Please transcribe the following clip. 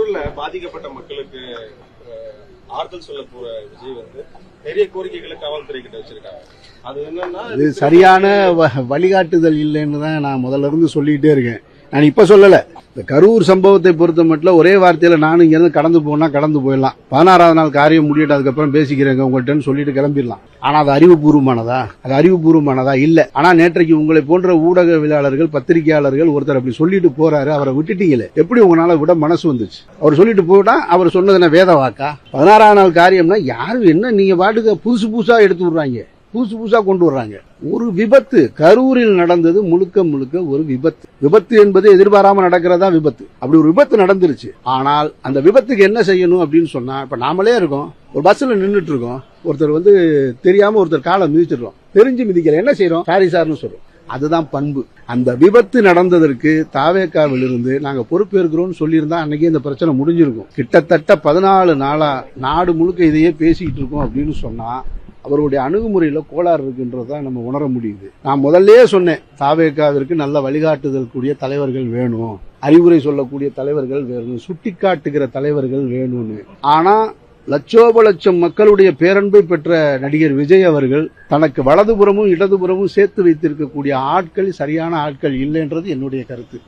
கரூர்ல பாதிக்கப்பட்ட மக்களுக்கு ஆறுதல் சொல்ல போற விஜய் நிறைய கோரிக்கைகளை காவல்துறை கிட்ட வச்சிருக்காங்க. அது என்னன்னா இது சரியான வழிகாட்டுதல் இல்லைன்னு தான் நான் முதல்ல இருந்து சொல்லிட்டே இருக்கேன். நான் இப்ப சொல்லல. இந்த கரூர் சம்பவத்தை பொறுத்த மட்டும் ஒரே வார்த்தையில நானும் இங்க இருந்து கடந்து போனா கடந்து போயிடலாம். 16வது நாள் காரியம் முடியட்டும், அதுக்கப்புறம் பேசிக்கிறேங்க உங்கள்கிட்ட சொல்லிட்டு கிளம்பிடலாம். ஆனா அது அறிவுபூர்வமானதா இல்ல. ஆனா நேற்றைக்கு உங்களை போன்ற ஊடகவியலாளர்கள், பத்திரிகையாளர்கள் ஒருத்தர் அப்படி சொல்லிட்டு போறாரு, அவரை விட்டுட்டீங்களே, எப்படி உங்களால விட மனசு வந்துச்சு? அவர் சொல்லிட்டு போட்டா அவர் சொன்னது வேத வாக்கா? 16வது நாள் காரியம்னா யாரும் என்ன நீங்க பாட்டுக்கு புதுசா எடுத்து விடுறாங்க, புதுசா கொண்டு வர்றாங்க. ஒரு விபத்து கரூரில் நடந்தது, முழுக்க ஒரு விபத்து என்பது எதிர்பாராம நடக்கிறதா விபத்து. அப்படி ஒரு விபத்து நடந்துருச்சு. ஆனால் அந்த விபத்துக்கு என்ன செய்யணும் அப்படின்னு சொன்னா, இப்ப நாமளே இருக்கோம், ஒரு பஸ்ல நின்றுட்டு இருக்கோம், ஒருத்தர் தெரியாம ஒருத்தர் காலை மிதிச்சிடறோம், தெரிஞ்சு மிதிக்கல, என்ன செய்யறோம்? சாரி சார்னு சொல்றோம். அதுதான் பண்பு. அந்த விபத்து நடந்ததற்கு தாவேக்காவிலிருந்து நாங்க பொறுப்பேற்கிறோம்னு சொல்லியிருந்தா அன்னைக்கே இந்த பிரச்சனை முடிஞ்சிருக்கும். கிட்டத்தட்ட 14 நாளா நாடு முழுக்க இதையே பேசிக்கிட்டு இருக்கோம் அப்படின்னு சொன்னா அவருடைய அணுகுமுறையில கோளாறு இருக்குன்றதான் நம்ம உணர முடியுது. நான் முதல்ல சொன்னேன், தாவேக்காவிற்கு நல்ல வழிகாட்டுதல் கூடிய தலைவர்கள் வேணும், அறிவுரை சொல்லக்கூடிய தலைவர்கள் வேணும், சுட்டி காட்டுகிற தலைவர்கள் வேணும்னு. ஆனா லட்சோபலட்சம் மக்களுடைய பேரன்பை பெற்ற நடிகர் விஜய் அவர்கள் தனக்கு வலதுபுறமும் இடதுபுறமும் சேர்த்து வைத்திருக்கக்கூடிய ஆட்கள் சரியான ஆட்கள் இல்லைன்றது என்னுடைய கருத்து.